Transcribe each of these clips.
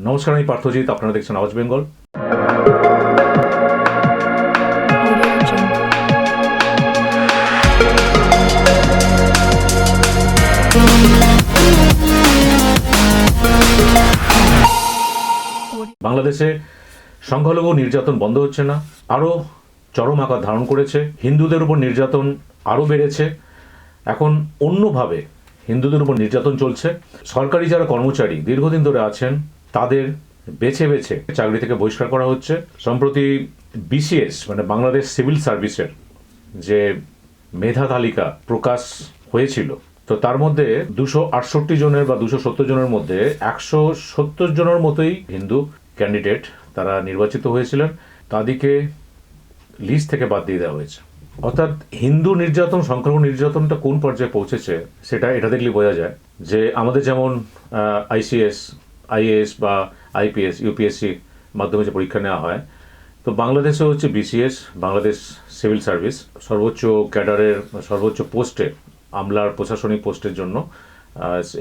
নমস্কার, আমি পার্থজিৎ। আপনারা দেখছেন আওয়াজ বেঙ্গল। বাংলাদেশে সংখ্যালঘু নির্যাতন বন্ধ হচ্ছে না, আরও চরম আকার ধারণ করেছে। হিন্দুদের উপর নির্যাতন আরও বেড়েছে। এখন অন্যভাবে হিন্দুদের উপর নির্যাতন চলছে। সরকারি যারা কর্মচারী দীর্ঘদিন ধরে আছেন তাদের বেছে বেছে চাকরি থেকে বহিষ্কার করা হচ্ছে। সম্প্রতি বিসিএস মানে বাংলাদেশ সিভিল সার্ভিসের যে মেধা তালিকা প্রকাশ হয়েছিল, তো তার মধ্যে 268 জনের বা 270 জনের মধ্যে 170 জনের মতোই হিন্দু ক্যান্ডিডেট তারা নির্বাচিত হয়েছিলেন। তাদেরকে লিস্ট থেকে বাদ দিয়ে দেওয়া হয়েছে। অর্থাৎ হিন্দু নির্যাতন, সংখ্যালঘু নির্যাতনটা কোন পর্যায়ে পৌঁছেছে সেটা এটা দেখলে বোঝা যায় যে আমাদের যেমন আইসিএস, আইএএস বা আইপিএস, ইউপিএসসি মাধ্যমে যে পরীক্ষা নেওয়া হয়, তো বাংলাদেশে হচ্ছে বিসিএস, বাংলাদেশ সিভিল সার্ভিস, সর্বোচ্চ ক্যাডারের সর্বোচ্চ পোস্টে, আমলার প্রশাসনিক পোস্টের জন্য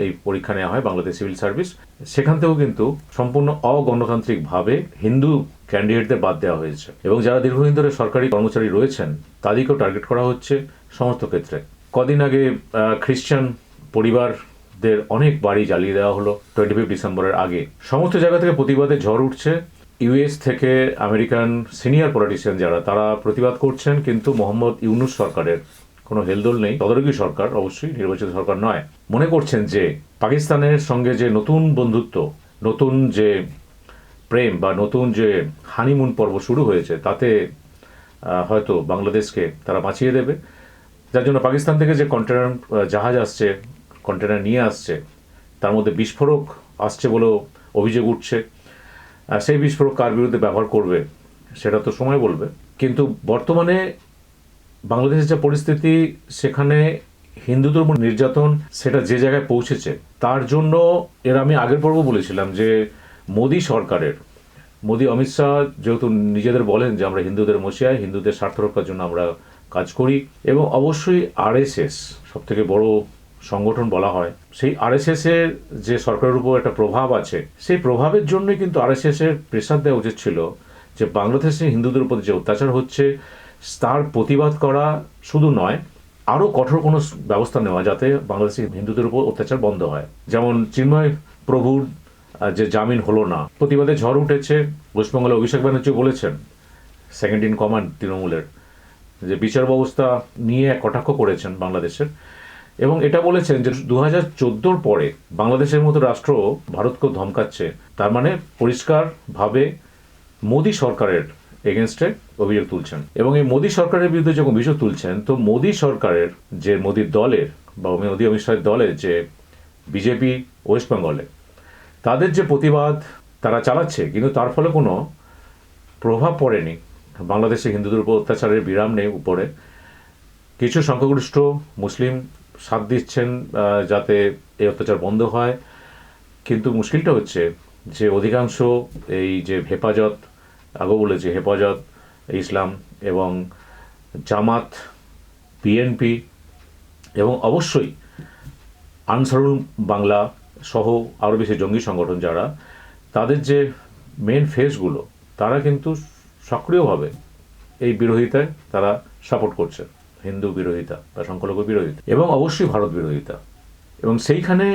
এই পরীক্ষা নেওয়া হয় বাংলাদেশ সিভিল সার্ভিস। সেখান থেকেও কিন্তু সম্পূর্ণ অগণতান্ত্রিকভাবে হিন্দু ক্যান্ডিডেটদের বাদ দেওয়া হয়েছে এবং যারা দীর্ঘদিন ধরে সরকারি কর্মচারী রয়েছেন তাদেরকেও টার্গেট করা হচ্ছে সমস্ত ক্ষেত্রে। কদিন আগে খ্রিস্টান পরিবারদের অনেক বাড়ি জ্বালিয়ে দেওয়া হলো 25 ডিসেম্বরের আগে। সমস্ত জায়গা থেকে প্রতিবাদে ঝড় উঠছে। ইউএস থেকে আমেরিকান সিনিয়র পলিটিশিয়ান যারা, তারা প্রতিবাদ করছেন, কিন্তু মোহাম্মদ ইউনূস সরকারের কোনো হেলদোল নেই। তদারকি সরকার, অবশ্যই নির্বাচিত সরকার নয়। মনে করছেন যে পাকিস্তানের সঙ্গে যে নতুন বন্ধুত্ব, নতুন যে প্রেম বা নতুন যে হানিমুন পর্ব শুরু হয়েছে, তাতে হয়তো বাংলাদেশকে তারা বাঁচিয়ে দেবে। যার জন্য পাকিস্তান থেকে যে কন্টেনার জাহাজ আসছে, কন্টেনার নিয়ে আসছে, তার মধ্যে বিস্ফোরক আসছে বলেও অভিযোগ উঠছে। সেই বিস্ফোরক কার বিরুদ্ধে ব্যবহার করবে সেটা তো সময় বলবে। কিন্তু বর্তমানে বাংলাদেশের যে পরিস্থিতি, সেখানে হিন্দুদের উপর নির্যাতন সেটা যে জায়গায় পৌঁছেছে, তার জন্য আমি আগের পর্ব বলেছিলাম যে মোদি অমিত শাহ যেহেতু নিজেদের বলেন যে আমরা হিন্দুদের মশিয়ায়, হিন্দুদের স্বার্থ রক্ষার জন্য আমরা কাজ করি, এবং অবশ্যই আরএসএস সব থেকে বড় সংগঠন বলা হয়, সেই আরএসএস এর যে সরকারের উপর একটা প্রভাব আছে, সেই প্রভাবের জন্যই কিন্তু আরএসএস এর প্রেসার দেওয়া উচিত ছিল যে বাংলাদেশে হিন্দুদের উপর যে অত্যাচার হচ্ছে তার প্রতিবাদ করা শুধু নয়, আরও কঠোর কোনো ব্যবস্থা নেওয়া যাতে বাংলাদেশি হিন্দুদের উপর অত্যাচার বন্ধ হয়। যেমন চিন্ময় প্রভুর যে জামিন হলো না, প্রতিবাদে ঝড় উঠেছে। পশ্চিমবঙ্গের অভিষেক ব্যানার্জি বলেছেন, সেকেন্ড ইন কমান্ড তৃণমূলের, যে বিচার ব্যবস্থা নিয়ে কটাক্ষ করেছেন বাংলাদেশের, এবং এটা বলেছেন যে 2014 পরে বাংলাদেশের মতো রাষ্ট্র ভারতকে ধমকাচ্ছে। তার মানে পরিষ্কারভাবে মোদী সরকারের এগেনস্টে অভিযোগ তুলছেন, এবং এই মোদী সরকারের বিরুদ্ধে যখন অভিযোগ তুলছেন, তো মোদী সরকারের যে মোদীর দলের বা মোদী অমিত শাহের দলের যে বিজেপি ওয়েস্ট বেঙ্গলে, তাদের যে প্রতিবাদ তারা চালাচ্ছে, কিন্তু তার ফলে কোনো প্রভাব পড়েনি। বাংলাদেশে হিন্দুদের উপর অত্যাচারের বিরাম নেই। উপরে কিছু সংখ্যাগরিষ্ঠ মুসলিম সাথ দিচ্ছেন যাতে এই অত্যাচার বন্ধ হয়, কিন্তু মুশকিলটা হচ্ছে যে অধিকাংশ এই যে হেফাজত, আগে বলেছে হেফাজত ইসলাম এবং জামাত, বিএনপি এবং অবশ্যই আনসারুল বাংলা সহ আরও বেশি জঙ্গি সংগঠন যারা, তাদের যে মেন ফেসগুলো, তারা কিন্তু সক্রিয়ভাবে এই বিরোধিতায় তারা সাপোর্ট করছে, হিন্দু বিরোধিতা বা সংখ্যালঘু বিরোধিতা এবং অবশ্যই ভারত বিরোধিতা। এবং সেইখানে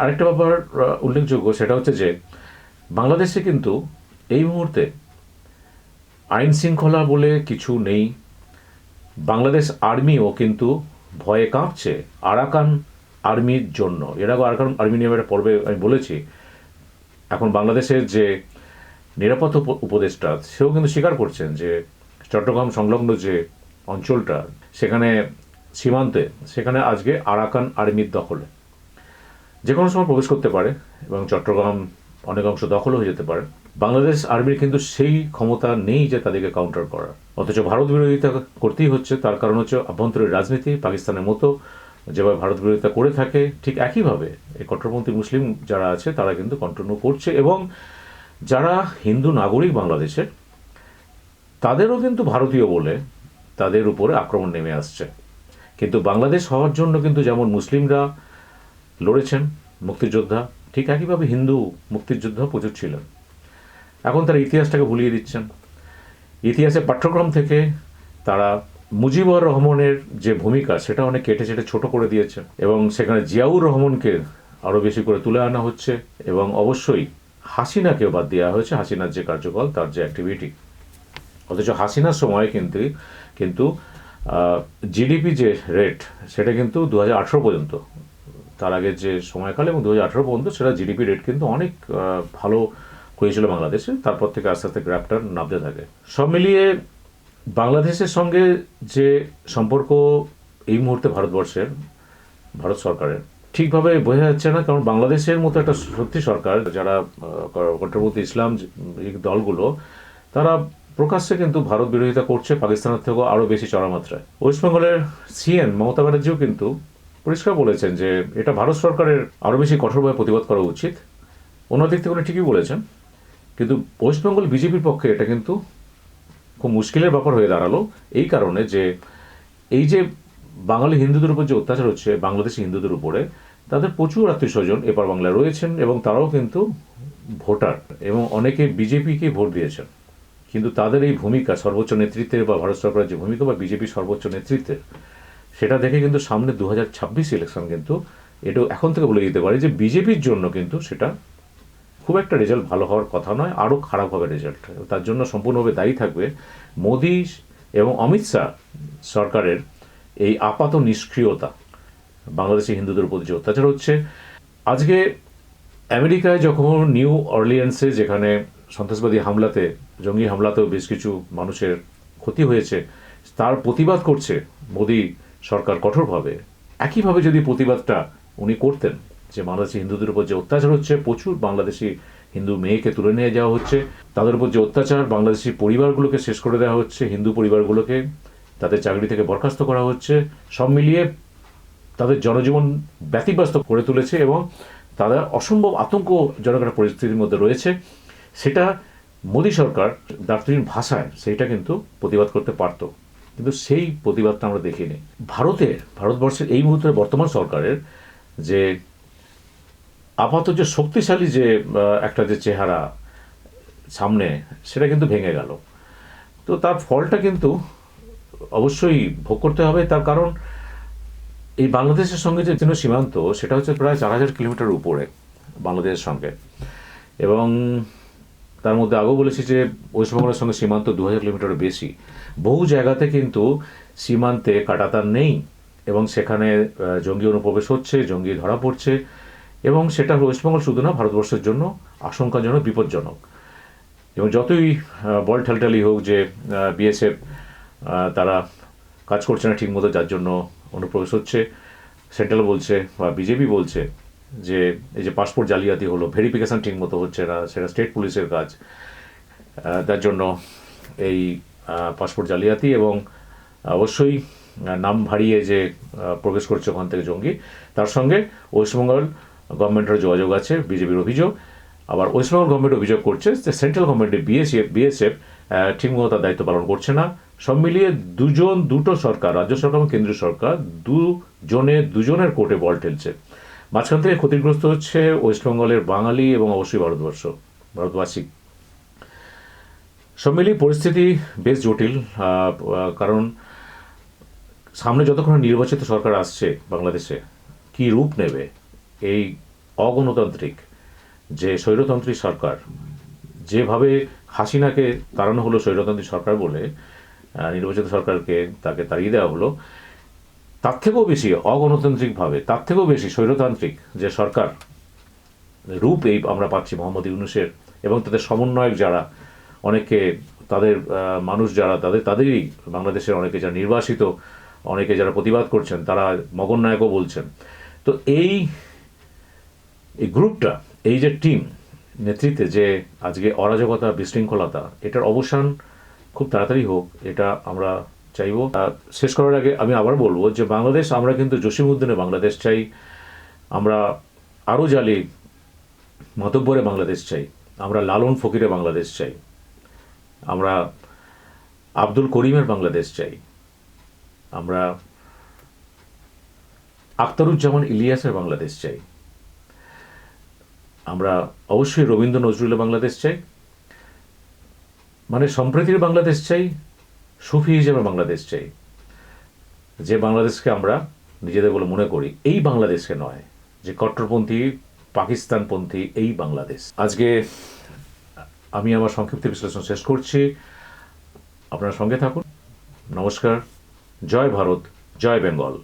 আরেকটা ব্যাপার উল্লেখযোগ্য, সেটা হচ্ছে যে বাংলাদেশে কিন্তু এই মুহূর্তে আইন শৃঙ্খলা বলে কিছু নেই। বাংলাদেশ আর্মিও কিন্তু ভয়ে কাঁপছে আরাকান আর্মির জন্য। এর আগে আরাকান আর্মি নিয়ে একটা পর্বে আমি বলেছি। এখন বাংলাদেশের যে নিরাপত্তা উপদেষ্টা, সেও কিন্তু স্বীকার করছেন যে চট্টগ্রাম সংলগ্ন যে অঞ্চলটা, সেখানে সীমান্তে, সেখানে আজকে আরাকান আর্মির দখলে, যে কোনো সময় প্রবেশ করতে পারে এবং চট্টগ্রাম অনেক অংশ দখল হয়ে যেতে পারে। বাংলাদেশ আর্মির কিন্তু সেই ক্ষমতা নেই যে তাদেরকে কাউন্টার করা, অথচ ভারত বিরোধিতা করতেই হচ্ছে। তার কারণ হচ্ছে আভ্যন্তরীণ রাজনীতি। পাকিস্তানের মতো যেভাবে ভারত বিরোধিতা করে থাকে, ঠিক একইভাবে এই কট্টরপন্থী মুসলিম যারা আছে তারা কিন্তু কন্টিনিউ করছে, এবং যারা হিন্দু নাগরিক বাংলাদেশের, তাদেরও কিন্তু ভারতীয় বলে তাদের উপরে আক্রমণ নেমে আসছে। কিন্তু বাংলাদেশ হওয়ার জন্য কিন্তু যেমন মুসলিমরা লড়েছেন, মুক্তিযোদ্ধা, ঠিক একইভাবে হিন্দু মুক্তিযুদ্ধ প্রচুর ছিলেন। এখন তারা ইতিহাসটাকে ভুলিয়ে দিচ্ছেন। ইতিহাসের পাঠ্যক্রম থেকে তারা মুজিবুর রহমানের যে ভূমিকা সেটা অনেক কেটে চেটে ছোট করে দিয়েছে, এবং সেখানে জিয়াউর রহমানকে আরও বেশি করে তুলে আনা হচ্ছে, এবং অবশ্যই হাসিনাকেও বাদ দেওয়া হয়েছে, হাসিনার যে কার্যকলাপ, তার যে অ্যাক্টিভিটি। অথচ হাসিনার সময় কিন্তু জিডিপি যে রেট সেটা কিন্তু 2018 পর্যন্ত, তার আগে যে সময়কাল এবং 2018 পর্যন্ত সেটা জিডিপি রেট কিন্তু অনেক ভালো হয়েছিল বাংলাদেশে। তারপর থেকে আস্তে আস্তে গ্রাফটা নামতে থাকে। সব মিলিয়ে বাংলাদেশের সঙ্গে যে সম্পর্ক এই মুহূর্তে ভারত সরকারের ঠিকভাবে বোঝা যাচ্ছে না, কারণ বাংলাদেশের মতো একটা সত্যি সরকার, যারা কট্টরপন্থী ইসলাম দলগুলো, তারা প্রকাশ্যে কিন্তু ভারত বিরোধিতা করছে, পাকিস্তানের থেকেও আরও বেশি চড়া মাত্রায়। ওয়েস্টবেঙ্গলের সিএম মমতা ব্যানার্জিও কিন্তু পরিষ্কার বলেছেন যে এটা ভারত সরকারের আরও বেশি কঠোরভাবে প্রতিবাদ করা উচিত। অন্য দিক থেকে উনি ঠিকই বলেছেন, কিন্তু ওয়েস্টবেঙ্গল বিজেপির পক্ষে এটা কিন্তু খুব মুশকিলের ব্যাপার হয়ে দাঁড়ালো, এই কারণে যে এই যে বাঙালি হিন্দুদের উপর যে অত্যাচার হচ্ছে বাংলাদেশি হিন্দুদের উপরে, তাদের প্রচুর আত্মীয় স্বজন এপার বাংলায় রয়েছেন, এবং তারাও কিন্তু ভোটার, এবং অনেকে বিজেপিকে ভোট দিয়েছেন। কিন্তু তাদের এই ভূমিকা সর্বোচ্চ নেতৃত্বের, বা ভারত সরকারের যে ভূমিকা, বা বিজেপির সর্বোচ্চ নেতৃত্বের, সেটা দেখে কিন্তু সামনে 2026 ইলেকশন কিন্তু এটাও এখন থেকে বলে দিতে পারি যে বিজেপির জন্য কিন্তু সেটা খুব একটা রেজাল্ট ভালো হওয়ার কথা নয়, আরও খারাপ হবে রেজাল্ট। তার জন্য সম্পূর্ণভাবে দায়ী থাকবে মোদি এবং অমিত শাহ সরকারের এই আপাত নিষ্ক্রিয়তা। বাংলাদেশি হিন্দুদের উপর যে অত্যাচার হচ্ছে, আজকে আমেরিকায় যখন নিউ অরলিয়ান্সে যেখানে সন্ত্রাসবাদী হামলাতে, জঙ্গি হামলাতেও বেশ কিছু মানুষের ক্ষতি হয়েছে, তার প্রতিবাদ করছে মোদি সরকার কঠোরভাবে। একইভাবে যদি প্রতিবাদটা উনি করতেন যে বাংলাদেশি হিন্দুদের উপর যে অত্যাচার হচ্ছে, প্রচুর বাংলাদেশি হিন্দু মেয়েকে তুলে নিয়ে যাওয়া হচ্ছে, তাদের উপর যে অত্যাচার, বাংলাদেশি পরিবারগুলোকে শেষ করে দেওয়া হচ্ছে, হিন্দু পরিবারগুলোকে তাদের চাকরি থেকে বরখাস্ত করা হচ্ছে, সব মিলিয়ে তাদের জনজীবন ব্যতিব্যস্ত করে তুলেছে, এবং তারা অসম্ভব আতঙ্কজনক একটা পরিস্থিতির মধ্যে রয়েছে, সেটা মোদী সরকার দার্থহীন ভাষায় সেইটা কিন্তু প্রতিবাদ করতে পারত, কিন্তু সেই প্রতিবাদটা আমরা দেখিনি। ভারতবর্ষের এই মুহূর্তে বর্তমান সরকারের যে আপাতত যে শক্তিশালী যে একটা যে চেহারা সামনে, সেটা কিন্তু ভেঙে গেল। তো তার ফলটা কিন্তু অবশ্যই ভোগ করতে হবে। তার কারণ এই বাংলাদেশের সঙ্গে যে সীমান্ত, সেটা হচ্ছে প্রায় 4000 কিলোমিটার উপরে বাংলাদেশের সঙ্গে, এবং তার মধ্যে আগেও বলেছি যে ওয়েস্টবেঙ্গলের সঙ্গে সীমান্ত 2000 কিলোমিটারের বেশি। বহু জায়গাতে কিন্তু সীমান্তে কাঁটাতার নেই, এবং সেখানে জঙ্গি অনুপ্রবেশ হচ্ছে, জঙ্গি ধরা পড়ছে, এবং সেটা ওয়েস্টবেঙ্গল শুধু না, ভারতবর্ষের জন্য আশঙ্কাজনক, বিপজ্জনক। এবং যতই বল ঠালঠালি হোক যে বিএসএফ তারা কাজ করছে না ঠিকমতো, যার জন্য অনুপ্রবেশ হচ্ছে, সেন্ট্রাল বলছে বা বিজেপি বলছে যে এই যে পাসপোর্ট জালিয়াতি হলো, ভেরিফিকেশান ঠিকমতো হচ্ছে না, সেটা স্টেট পুলিশের কাজ, তার জন্য এই পাসপোর্ট জালিয়াতি, এবং অবশ্যই নাম ভারিয়ে যে প্রবেশ করছে ওখান থেকে জঙ্গি, তার সঙ্গে ওয়েস্টবেঙ্গল গভর্নমেন্টের যোগাযোগ আছে, বিজেপির অভিযোগ। আবার ওয়েস্টবেঙ্গল গভর্নমেন্ট অভিযোগ করছে যে সেন্ট্রাল গভর্নমেন্টের বিএসএফ ঠিকমতো তার দায়িত্ব পালন করছে না। সব মিলিয়ে দুটো সরকার, রাজ্য সরকার এবং কেন্দ্রীয় সরকার, দুজনের কোর্টে বল ঠেলছে। মাঝখান থেকে ক্ষতিগ্রস্ত হচ্ছে ওয়েস্টবেঙ্গলের বাঙালি এবং অবশ্যই ভারতবাসী। সব মিলিয়ে পরিস্থিতি বেশ জটিল, কারণ সামনে যতক্ষণ নির্বাচিত সরকার আসছে বাংলাদেশে, কি রূপ নেবে এই অগণতান্ত্রিক যে স্বৈরতান্ত্রিক সরকার, যেভাবে হাসিনাকে তাড়ানো হলো স্বৈরতান্ত্রিক সরকার বলে, নির্বাচিত সরকারকে তাকে তাড়িয়ে দেওয়া হলো, তার থেকেও বেশি অগণতান্ত্রিকভাবে, তার থেকেও বেশি স্বৈরতান্ত্রিক যে সরকার রূপ এই আমরা পাচ্ছি মোহাম্মদ ইউনূসের, এবং তাদের সমন্বয়ক যারা, অনেকে তাদের মানুষ যারা, তাদেরই বাংলাদেশের অনেকে যারা নির্বাসিত, অনেকে যারা প্রতিবাদ করছেন, তারা মগননায়কও বলছেন। তো এই গ্রুপটা, এই যে টিম নেতৃত্বে যে আজকে অরাজকতা, বিশৃঙ্খলতা, এটার অবসান খুব তাড়াতাড়ি হোক, এটা আমরা চাইব। শেষ করার আগে আমি আবার বলবো যে বাংলাদেশ, আমরা কিন্তু জসীমউদ্দিনের বাংলাদেশ চাই, আমরা আরও জালি মাতব্বরে বাংলাদেশ চাই, আমরা লালন ফকিরের বাংলাদেশ চাই, আমরা আব্দুল করিমের বাংলাদেশ চাই, আমরা আখতারুজ্জামান ইলিয়াসের বাংলাদেশ চাই। আমরা অবশ্যই রবীন্দ্র নজরুলের বাংলাদেশ চাই, মানে সম্প্রীতির বাংলাদেশ চাই, সুফি হিসেবে বাংলাদেশ চাই, যে বাংলাদেশকে আমরা নিজেদের বলে মনে করি, এই বাংলাদেশকে নয় যে কট্টরপন্থী পাকিস্তানপন্থী এই বাংলাদেশ। আজকে আমি আমার সংক্ষিপ্ত বিশ্লেষণ শেষ করছি। আপনারা সঙ্গে থাকুন। নমস্কার। জয় ভারত, জয় বেঙ্গল।